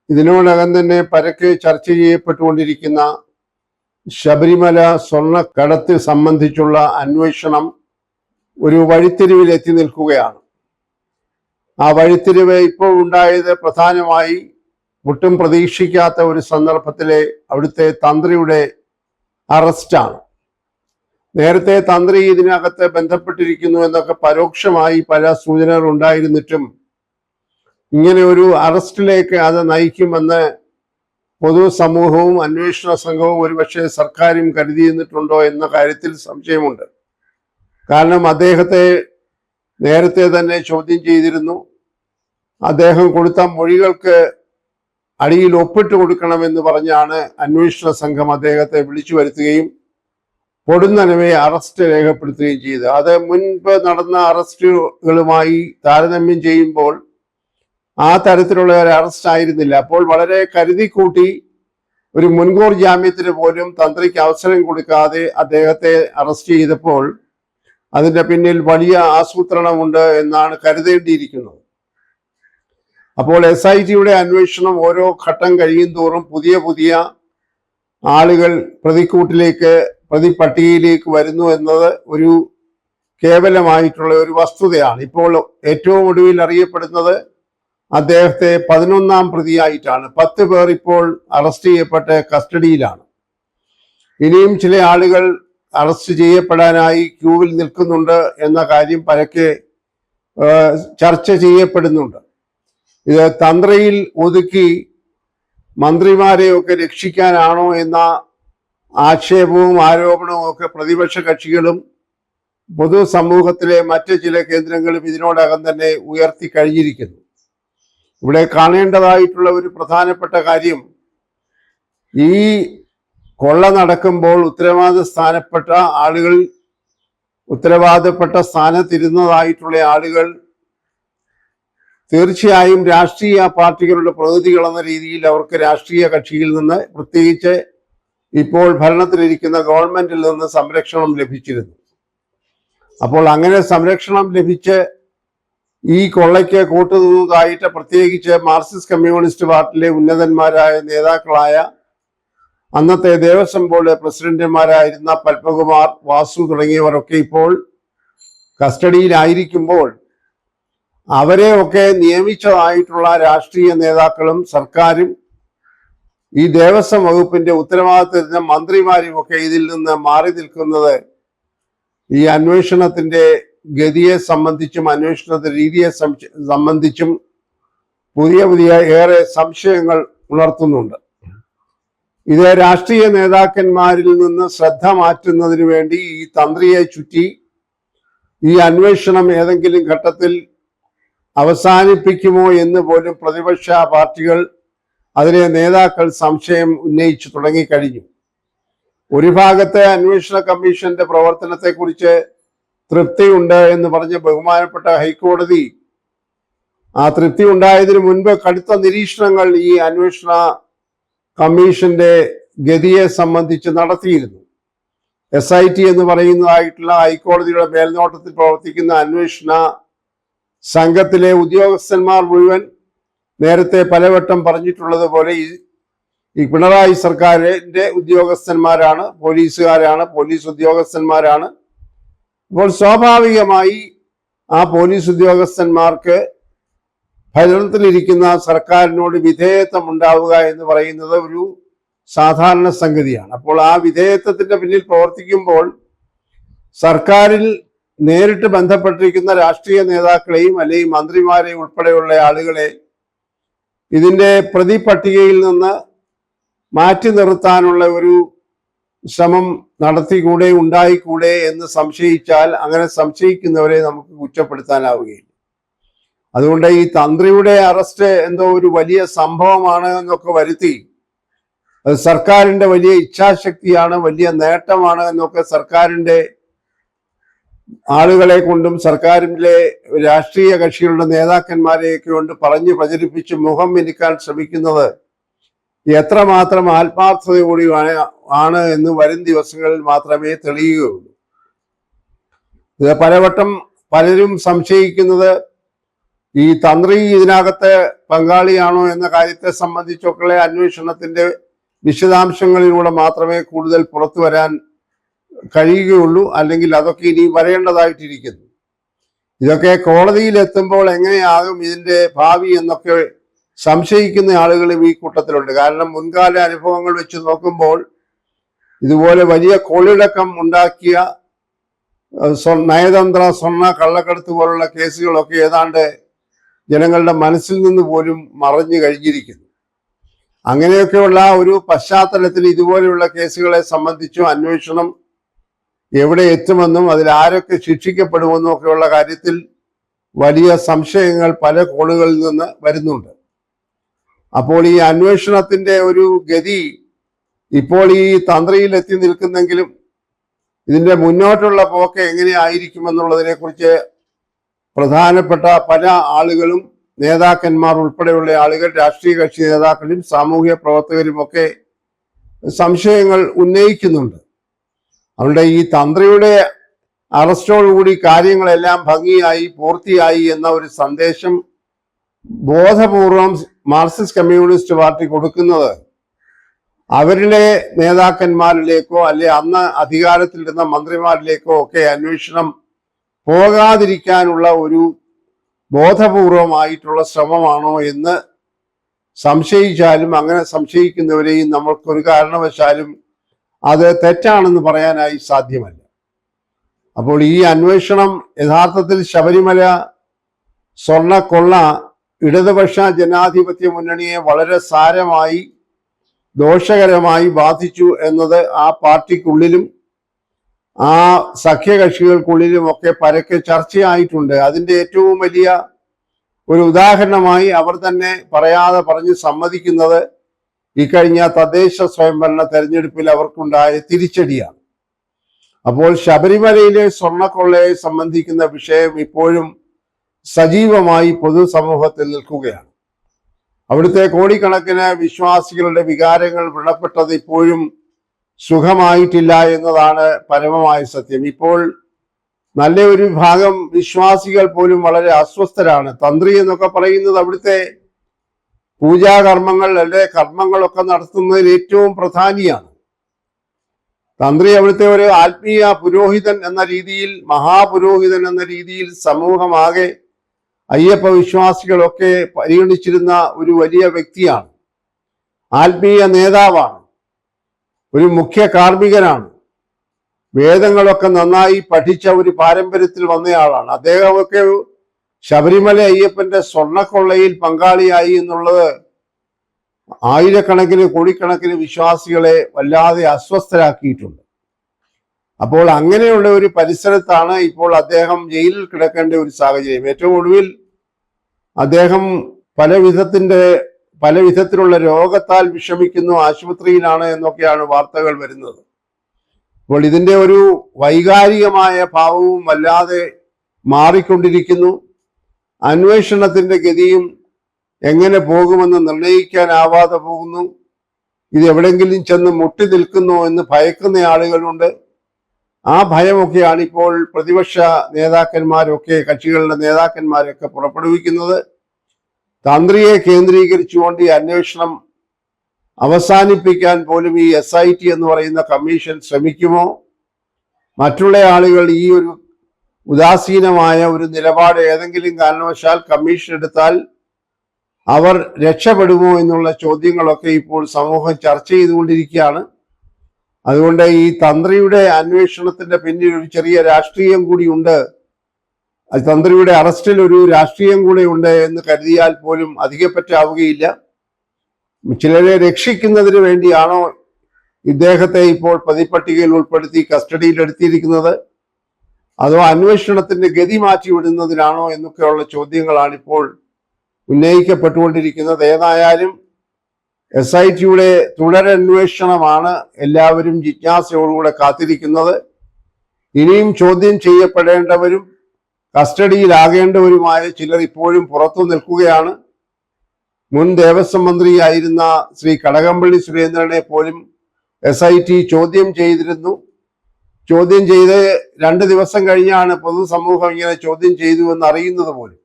ഇതിനോടകം തന്നെ പരക്കെ ചർച്ച ചെയ്യപ്പെട്ടുകൊണ്ടിരിക്കുന്ന ശബരിമല സ്വർണ്ണക്കടത്ത് സംബന്ധിച്ചുള്ള അന്വേഷണം ഒരു വഴിത്തിരിവിൽ എത്തി നിൽക്കുകയാണ്. ആ വഴിത്തിരിവ് ഇപ്പോൾ ഉണ്ടായത് പ്രധാനമായി ഒട്ടും പ്രതീക്ഷിക്കാത്ത ഒരു സന്ദർഭത്തിലെ അവിടുത്തെ തന്ത്രിയുടെ അറസ്റ്റാണ്. നേരത്തെ തന്ത്രി ഇതിനകത്ത് ബന്ധപ്പെട്ടിരിക്കുന്നു എന്നൊക്കെ പരോക്ഷമായി പല സൂചനകൾ ഉണ്ടായിരുന്നിട്ടും ഇങ്ങനെ ഒരു അറസ്റ്റിലേക്ക് അത് നയിക്കുമെന്ന് പൊതുസമൂഹവും അന്വേഷണ സംഘവും ഒരുപക്ഷെ സർക്കാരും കരുതിയിരുന്നിട്ടുണ്ടോ എന്ന കാര്യത്തിൽ സംശയമുണ്ട്. കാരണം അദ്ദേഹത്തെ നേരത്തെ തന്നെ ചോദ്യം ചെയ്തിരുന്നു. അദ്ദേഹം കൊടുത്ത മൊഴികൾക്ക് അടിയിൽ ഒപ്പിട്ട് കൊടുക്കണമെന്ന് പറഞ്ഞാണ് അന്വേഷണ സംഘം അദ്ദേഹത്തെ വിളിച്ചു വരുത്തുകയും പൊടുന്നനവെ അറസ്റ്റ് രേഖപ്പെടുത്തുകയും ചെയ്തു. അത് മുൻപ് നടന്ന അറസ്റ്റുകളുമായി താരതമ്യം ചെയ്യുമ്പോൾ ആ തരത്തിലുള്ള ഒരു അറസ്റ്റ് ആയിരുന്നില്ല. അപ്പോൾ വളരെ കരുതിക്കൂട്ടി ഒരു മുൻകൂർ ജാമ്യത്തിന് പോലും തന്ത്രിക്ക് അവസരം കൊടുക്കാതെ അദ്ദേഹത്തെ അറസ്റ്റ് ചെയ്തപ്പോൾ അതിന്റെ പിന്നിൽ വലിയ ആസൂത്രണമുണ്ട് എന്നാണ് കരുതേണ്ടിയിരിക്കുന്നത്. അപ്പോൾ SITയുടെ അന്വേഷണം ഓരോ ഘട്ടം കഴിയും തോറും പുതിയ പുതിയ ആളുകൾ പ്രതിപട്ടികയിലേക്ക് വരുന്നു എന്നത് ഒരു കേവലമായിട്ടുള്ള ഒരു വസ്തുതയാണ്. ഇപ്പോൾ ഏറ്റവും ഒടുവിൽ അറിയപ്പെടുന്നത് അദ്ദേഹത്തെ 11ാം പ്രതിയായിട്ടാണ്. 10 പേർ ഇപ്പോൾ അറസ്റ്റ് ചെയ്യപ്പെട്ട് കസ്റ്റഡിയിലാണ്. ഇനിയും ചില ആളുകൾ അറസ്റ്റ് ചെയ്യപ്പെടാനായി ക്യൂവിൽ നിൽക്കുന്നുണ്ട് എന്ന കാര്യം പരക്കെ ചർച്ച ചെയ്യപ്പെടുന്നുണ്ട്. ഇത് തന്ത്രിയിൽ ഒതുക്കി മന്ത്രിമാരെയൊക്കെ രക്ഷിക്കാനാണോ എന്ന ആക്ഷേപവും ആരോപണവും ഒക്കെ പ്രതിപക്ഷ കക്ഷികളും പൊതുസമൂഹത്തിലെ മറ്റ് ചില കേന്ദ്രങ്ങളും ഇതിനോടകം തന്നെ ഉയർത്തി കഴിഞ്ഞിരിക്കുന്നു. ഇവിടെ കാണേണ്ടതായിട്ടുള്ള ഒരു പ്രധാനപ്പെട്ട കാര്യം, ഈ കൊള്ള നടക്കുമ്പോൾ ഉത്തരവാദപ്പെട്ട സ്ഥാനത്തിരുന്നതായിട്ടുള്ള ആളുകൾ തീർച്ചയായും രാഷ്ട്രീയ പാർട്ടികളുടെ പ്രതിനിധികൾ എന്ന രീതിയിൽ അവർക്ക് രാഷ്ട്രീയ കക്ഷിയിൽ നിന്ന്, പ്രത്യേകിച്ച് ഇപ്പോൾ ഭരണത്തിലിരിക്കുന്ന ഗവൺമെന്റിൽ നിന്ന് സംരക്ഷണം ലഭിച്ചിരുന്നു. അപ്പോൾ അങ്ങനെ സംരക്ഷണം ലഭിച്ച് ഈ കൊള്ളയ്ക്ക് കൂട്ടുനിന്നതായിട്ട് പ്രത്യേകിച്ച് മാർക്സിസ്റ്റ് കമ്മ്യൂണിസ്റ്റ് പാർട്ടിയിലെ ഉന്നതന്മാരായ നേതാക്കളായ അന്നത്തെ ദേവസ്വം ബോർഡ് പ്രസിഡന്റുമാരായിരുന്ന പത്മകുമാർ, വാസു തുടങ്ങിയവരൊക്കെ ഇപ്പോൾ കസ്റ്റഡിയിലായിരിക്കുമ്പോൾ അവരെയൊക്കെ നിയമിച്ചതായിട്ടുള്ള രാഷ്ട്രീയ നേതാക്കളും സർക്കാരും ഈ ദേവസ്വം വകുപ്പിന്റെ ഉത്തരവാദിത്തത്തിന് മന്ത്രിമാരും ഒക്കെ ഇതിൽ നിന്ന് മാറി നിൽക്കുന്നത് ഈ അന്വേഷണത്തിന്റെ ഗതിയെ സംബന്ധിച്ചും അന്വേഷണത്തിന്റെ രീതിയെ സംബന്ധിച്ചും പുതിയ ഏറെ സംശയങ്ങൾ ഉണർത്തുന്നുണ്ട്. ഇത് രാഷ്ട്രീയ നേതാക്കന്മാരിൽ നിന്ന് ശ്രദ്ധ മാറ്റുന്നതിന് വേണ്ടി ഈ തന്ത്രിയെ ചുറ്റി ഈ അന്വേഷണം ഏതെങ്കിലും ഘട്ടത്തിൽ അവസാനിപ്പിക്കുമോ എന്ന് പോലും പ്രതിപക്ഷ പാർട്ടികൾ, അതിലെ നേതാക്കൾ സംശയം ഉന്നയിച്ചു തുടങ്ങിക്കഴിഞ്ഞു. ഒരു ഭാഗത്ത് അന്വേഷണ കമ്മീഷന്റെ പ്രവർത്തനത്തെക്കുറിച്ച് തൃപ്തിയുണ്ട് എന്ന് പറഞ്ഞ ബഹുമാനപ്പെട്ട ഹൈക്കോടതി ആ തൃപ്തി ഉണ്ടായതിനു മുൻപ് കടുത്ത നിരീക്ഷണങ്ങൾ ഈ അന്വേഷണ കമ്മീഷന്റെ ഗതിയെ സംബന്ധിച്ച് നടത്തിയിരുന്നു. SIT എന്ന് പറയുന്നതായിട്ടുള്ള ഹൈക്കോടതിയുടെ മേൽനോട്ടത്തിൽ പ്രവർത്തിക്കുന്ന അന്വേഷണ സംഘത്തിലെ ഉദ്യോഗസ്ഥന്മാർ മുഴുവൻ നേരത്തെ പലവട്ടം പറഞ്ഞിട്ടുള്ളത് പോലെ ഈ പിണറായി സർക്കാരിന്റെ ഉദ്യോഗസ്ഥന്മാരാണ്, പോലീസ് ഉദ്യോഗസ്ഥന്മാരാണ്. അപ്പോൾ സ്വാഭാവികമായി ആ പോലീസ് ഉദ്യോഗസ്ഥന്മാർക്ക് ഭരണത്തിലിരിക്കുന്ന സർക്കാരിനോട് വിധേയത്വം ഉണ്ടാവുക എന്ന് പറയുന്നത് ഒരു സാധാരണ സംഗതിയാണ്. അപ്പോൾ ആ വിധേയത്വത്തിന്റെ പിന്നിൽ പ്രവർത്തിക്കുമ്പോൾ സർക്കാരിൽ നേരിട്ട് ബന്ധപ്പെട്ടിരിക്കുന്ന രാഷ്ട്രീയ നേതാക്കളെയും അല്ലെങ്കിൽ മന്ത്രിമാരെയും ഉൾപ്പെടെയുള്ള ആളുകളെ ഇതിന്റെ പ്രതിപട്ടികയിൽ നിന്ന് മാറ്റി നിർത്താനുള്ള ഒരു ശ്രമം ഉണ്ടായിക്കൂടെ എന്ന് സംശയിച്ചാൽ അങ്ങനെ സംശയിക്കുന്നവരെ നമുക്ക് കുറ്റപ്പെടുത്താനാവുകയില്ല. അതുകൊണ്ട് ഈ തന്ത്രിയുടെ അറസ്റ്റ് എന്തോ ഒരു വലിയ സംഭവമാണ് എന്നൊക്കെ വരുത്തി, അത് സർക്കാരിന്റെ വലിയ ഇച്ഛാശക്തിയാണ്, വലിയ നേട്ടമാണ് എന്നൊക്കെ സർക്കാരിന്റെ ആളുകളെ കൊണ്ടും സർക്കാരിലെ രാഷ്ട്രീയ കക്ഷികളുടെ നേതാക്കന്മാരെയൊക്കെ കൊണ്ട് പറഞ്ഞ് പ്രചരിപ്പിച്ച് മുഖം മിനുക്കാൻ ശ്രമിക്കുന്നത് എത്രമാത്രം ആത്മാർത്ഥതയോടെ ആണ് എന്ന് വരും ദിവസങ്ങളിൽ മാത്രമേ തെളിയുകയുള്ളൂ. ഇത് പലവട്ടം പലരും സംശയിക്കുന്നത് ഈ തന്ത്രി ഇതിനകത്ത് പങ്കാളിയാണോ എന്ന കാര്യത്തെ സംബന്ധിച്ചൊക്കെ അന്വേഷണത്തിന്റെ വിശദാംശങ്ങളിലൂടെ മാത്രമേ കൂടുതൽ പുറത്തു വരാൻ കഴിയുകയുള്ളൂ. അല്ലെങ്കിൽ അതൊക്കെ ഇനി വരേണ്ടതായിട്ടിരിക്കുന്നു. ഇതൊക്കെ കോടതിയിൽ എത്തുമ്പോൾ എങ്ങനെയാകും ഇതിന്റെ ഭാവി എന്നൊക്കെ സംശയിക്കുന്ന ആളുകളും ഈ കൂട്ടത്തിലുണ്ട്. കാരണം മുൻകാല അനുഭവങ്ങൾ വെച്ച് നോക്കുമ്പോൾ ഇതുപോലെ വലിയ കൊള്ളിളക്കം ഉണ്ടാക്കിയ നയതന്ത്ര സ്വർണ്ണ കള്ളക്കടത്ത് പോലുള്ള കേസുകളൊക്കെ ഏതാണ്ട് ജനങ്ങളുടെ മനസ്സിൽ നിന്ന് പോലും മറഞ്ഞു കഴിഞ്ഞിരിക്കുന്നു. അങ്ങനെയൊക്കെയുള്ള ഒരു പശ്ചാത്തലത്തിൽ ഇതുപോലെയുള്ള കേസുകളെ സംബന്ധിച്ചും അന്വേഷണം എവിടെ എത്തുമെന്നും അതിൽ ആരൊക്കെ ശിക്ഷിക്കപ്പെടുമെന്നും ഒക്കെയുള്ള കാര്യത്തിൽ വലിയ സംശയങ്ങൾ പല കോണുകളിൽ നിന്ന് വരുന്നുണ്ട്. അപ്പോൾ ഈ അന്വേഷണത്തിന്റെ ഒരു ഗതി ഇപ്പോൾ ഈ തന്ത്രിയിൽ എത്തി നിൽക്കുന്നെങ്കിലും ഇതിന്റെ മുന്നോട്ടുള്ള പോക്ക് എങ്ങനെയായിരിക്കുമെന്നുള്ളതിനെ കുറിച്ച് പ്രധാനപ്പെട്ട പല ആളുകളും, നേതാക്കന്മാർ ഉൾപ്പെടെയുള്ള ആളുകൾ, രാഷ്ട്രീയ കക്ഷി നേതാക്കളും സാമൂഹ്യ പ്രവർത്തകരും ഒക്കെ സംശയങ്ങൾ ഉന്നയിക്കുന്നുണ്ട്. അവരുടെ ഈ തന്ത്രിയുടെ അറസ്റ്റോടുകൂടി കാര്യങ്ങളെല്ലാം ഭംഗിയായി പൂർത്തിയായി എന്ന ഒരു സന്ദേശം ബോധപൂർവം മാർക്സിസ്റ്റ് കമ്മ്യൂണിസ്റ്റ് പാർട്ടി കൊടുക്കുന്നത് അവരിലെ നേതാക്കന്മാരിലേക്കോ അല്ലെ അന്ന് അധികാരത്തിലിരുന്ന മന്ത്രിമാരിലേക്കോ ഒക്കെ അന്വേഷണം പോകാതിരിക്കാനുള്ള ഒരു ബോധപൂർവമായിട്ടുള്ള ശ്രമമാണോ എന്ന് സംശയിച്ചാലും, അങ്ങനെ സംശയിക്കുന്നവരെയും നമ്മൾക്കൊരു കാരണവശാലും അത് തെറ്റാണെന്ന് പറയാനായി സാധ്യമല്ല. അപ്പോൾ ഈ അന്വേഷണം യഥാർത്ഥത്തിൽ ശബരിമല സ്വർണ്ണക്കൊള്ള ഇടതുപക്ഷ ജനാധിപത്യ മുന്നണിയെ വളരെ സാരമായി ദോഷകരമായി ബാധിച്ചു എന്നത് ആ പാർട്ടിക്കുള്ളിലും ആ സഖ്യകക്ഷികൾക്കുള്ളിലും ഒക്കെ പരക്കെ ചർച്ചയായിട്ടുണ്ട്. അതിന്റെ ഏറ്റവും വലിയ ഒരു ഉദാഹരണമായി അവർ തന്നെ പറയാതെ പറഞ്ഞ് സമ്മതിക്കുന്നത് ഇക്കഴിഞ്ഞ തദ്ദേശ സ്വയംഭരണ തെരഞ്ഞെടുപ്പിൽ അവർക്കുണ്ടായ തിരിച്ചടിയാണ്. അപ്പോൾ ശബരിമലയിലെ സ്വർണ്ണക്കൊള്ളയെ സംബന്ധിക്കുന്ന വിഷയം ഇപ്പോഴും സജീവമായി പൊതുസമൂഹത്തിൽ നിൽക്കുകയാണ്. അവിടുത്തെ കോടിക്കണക്കിന് വിശ്വാസികളുടെ വികാരങ്ങൾ വ്രണപ്പെട്ടത് ഇപ്പോഴും സുഖമായിട്ടില്ല എന്നതാണ് പരമമായ സത്യം. ഇപ്പോൾ നല്ല ഒരു ഭാഗം വിശ്വാസികൾ പോലും വളരെ അസ്വസ്ഥരാണ്. തന്ത്രി എന്നൊക്കെ പറയുന്നത് അവിടുത്തെ പൂജാകർമ്മങ്ങൾ അല്ലെ കർമ്മങ്ങളൊക്കെ നടത്തുന്നതിൽ ഏറ്റവും പ്രധാനിയാണ്. തന്ത്രി അവിടുത്തെ ഒരു ആത്മീയ പുരോഹിതൻ എന്ന രീതിയിൽ, മഹാപുരോഹിതൻ എന്ന രീതിയിൽ സമൂഹമാകെ അയ്യപ്പ വിശ്വാസികളൊക്കെ പരിഗണിച്ചിരുന്ന ഒരു വലിയ വ്യക്തിയാണ്. ആത്മീയ നേതാവാണ്, ഒരു മുഖ്യ കാർമ്മികനാണ്. വേദങ്ങളൊക്കെ നന്നായി പഠിച്ച ഒരു പാരമ്പര്യത്തിൽ വന്നയാളാണ്. അദ്ദേഹമൊക്കെ ശബരിമല അയ്യപ്പന്റെ സ്വർണ്ണക്കൊള്ളയിൽ പങ്കാളിയായി എന്നുള്ളത് ആയിരക്കണക്കിന് കോടിക്കണക്കിന് വിശ്വാസികളെ വല്ലാതെ അസ്വസ്ഥരാക്കിയിട്ടുണ്ട്. അപ്പോൾ അങ്ങനെയുള്ള ഒരു പരിസരത്താണ് ഇപ്പോൾ അദ്ദേഹം ജയിലിൽ കിടക്കേണ്ട ഒരു സാഹചര്യം. ഏറ്റവും ഒടുവിൽ അദ്ദേഹം പല വിധത്തിലുള്ള രോഗത്താൽ വിഷമിക്കുന്നു, ആശുപത്രിയിലാണ് എന്നൊക്കെയാണ് വാർത്തകൾ വരുന്നത്. അപ്പോൾ ഇതിന്റെ ഒരു വൈകാരികമായ ഭാവവും വല്ലാതെ മാറിക്കൊണ്ടിരിക്കുന്നു. അന്വേഷണത്തിന്റെ ഗതിയും എങ്ങനെ പോകുമെന്ന് നിർണയിക്കാനാവാതെ പോകുന്നു. ഇത് എവിടെങ്കിലും ചെന്ന് മുട്ടി നിൽക്കുന്നോ എന്ന് ഭയക്കുന്ന ആളുകളുണ്ട്. ആ ഭയമൊക്കെയാണ് ഇപ്പോൾ പ്രതിപക്ഷ നേതാക്കന്മാരൊക്കെ, കക്ഷികളുടെ നേതാക്കന്മാരൊക്കെ പുറപ്പെടുവിക്കുന്നത്. തന്ത്രിയെ കേന്ദ്രീകരിച്ചുകൊണ്ട് ഈ അന്വേഷണം അവസാനിപ്പിക്കാൻ പോലും ഈ SIT എന്ന് പറയുന്ന കമ്മീഷൻ ശ്രമിക്കുമോ? മറ്റുള്ള ആളുകൾ ഈ ഒരു ഉദാസീനമായ ഒരു നിലപാട് ഏതെങ്കിലും കാരണവശാൽ കമ്മീഷൻ എടുത്താൽ അവർ രക്ഷപ്പെടുമോ എന്നുള്ള ചോദ്യങ്ങളൊക്കെ ഇപ്പോൾ സമൂഹം ചർച്ച ചെയ്തുകൊണ്ടിരിക്കുകയാണ്. അതുകൊണ്ട് ഈ തന്ത്രിയുടെ അന്വേഷണത്തിന്റെ പിന്നിൽ ഒരു ചെറിയ രാഷ്ട്രീയം കൂടി ഉണ്ട്. തന്ത്രിയുടെ അറസ്റ്റിൽ ഒരു രാഷ്ട്രീയം കൂടെ ഉണ്ട് എന്ന് കരുതിയാൽ പോലും അധികപ്പറ്റാവുകയില്ല. ചിലരെ രക്ഷിക്കുന്നതിന് വേണ്ടിയാണോ ഇദ്ദേഹത്തെ ഇപ്പോൾ പ്രതിപട്ടികയിൽ ഉൾപ്പെടുത്തി കസ്റ്റഡിയിൽ എടുത്തിരിക്കുന്നത്, അതോ അന്വേഷണത്തിന്റെ ഗതി മാറ്റിവിടുന്നതിനാണോ എന്നൊക്കെയുള്ള ചോദ്യങ്ങളാണ് ഇപ്പോൾ ഉന്നയിക്കപ്പെട്ടുകൊണ്ടിരിക്കുന്നത്. ഏതായാലും SITയുടെ തുടരന്വേഷണമാണ് എല്ലാവരും ജിജ്ഞാസയോടുകൂടെ കാത്തിരിക്കുന്നത്. ഇനിയും ചോദ്യം ചെയ്യപ്പെടേണ്ടവരും കസ്റ്റഡിയിലാകേണ്ടവരുമായ ചിലർ ഇപ്പോഴും പുറത്തു നിൽക്കുകയാണ്. മുൻ ദേവസ്വം മന്ത്രിയായിരുന്ന ശ്രീ കടകംപള്ളി സുരേന്ദ്രനെ പോലും SIT ചോദ്യം ചെയ്തിരുന്നു. ചോദ്യം ചെയ്ത് 2 ദിവസം കഴിഞ്ഞാണ് പൊതുസമൂഹം ഇങ്ങനെ ചോദ്യം ചെയ്തു എന്ന് അറിയുന്നത് പോലും.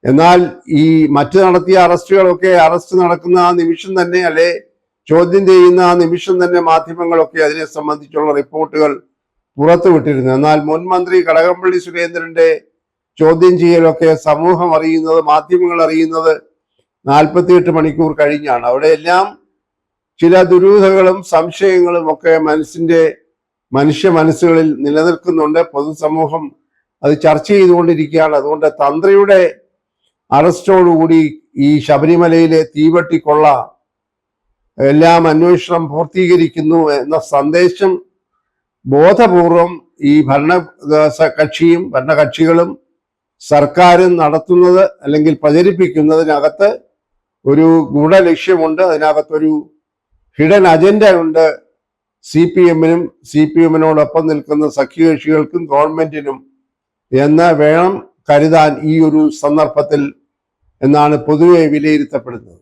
എന്നാൽ ഈ മറ്റു നടത്തിയ അറസ്റ്റുകളൊക്കെ അറസ്റ്റ് നടക്കുന്ന ആ നിമിഷം തന്നെ അല്ലെ ചോദ്യം ചെയ്യുന്ന ആ നിമിഷം തന്നെ മാധ്യമങ്ങളൊക്കെ അതിനെ സംബന്ധിച്ചുള്ള റിപ്പോർട്ടുകൾ പുറത്തുവിട്ടിരുന്നു. എന്നാൽ മുൻ മന്ത്രി കടകംപള്ളി സുരേന്ദ്രന്റെ ചോദ്യം ചെയ്യലൊക്കെ സമൂഹം അറിയുന്നത്, മാധ്യമങ്ങൾ അറിയുന്നത് 48 മണിക്കൂർ കഴിഞ്ഞാണ്. അവിടെയെല്ലാം ചില ദുരൂഹതകളും സംശയങ്ങളും ഒക്കെ മനുഷ്യ മനസ്സുകളിൽ നിലനിൽക്കുന്നുണ്ട്. പൊതുസമൂഹം അത് ചർച്ച ചെയ്തുകൊണ്ടിരിക്കുകയാണ്. അതുകൊണ്ട് തന്ത്രിയുടെ അറസ്റ്റോടുകൂടി ഈ ശബരിമലയിലെ തീവട്ടിക്കൊള്ള എല്ലാം അന്വേഷണം പൂർത്തീകരിക്കുന്നു എന്ന സന്ദേശം ബോധപൂർവം ഈ ഭരണകക്ഷികളും സർക്കാരും നടത്തുന്നത് അല്ലെങ്കിൽ പ്രചരിപ്പിക്കുന്നതിനകത്ത് ഒരു ഗൂഢലക്ഷ്യമുണ്ട്. അതിനകത്തൊരു ഹിഡൻ അജണ്ട ഉണ്ട്. CPM-നും CPM-നോടൊപ്പം നിൽക്കുന്ന സഖ്യകക്ഷികൾക്കും ഗവൺമെന്റിനും എന്ന് വേണം കരുതാൻ ഈ ഒരു സന്ദർഭത്തിൽ എന്നാണ് പൊതുവെ വിലയിരുത്തപ്പെടുന്നത്.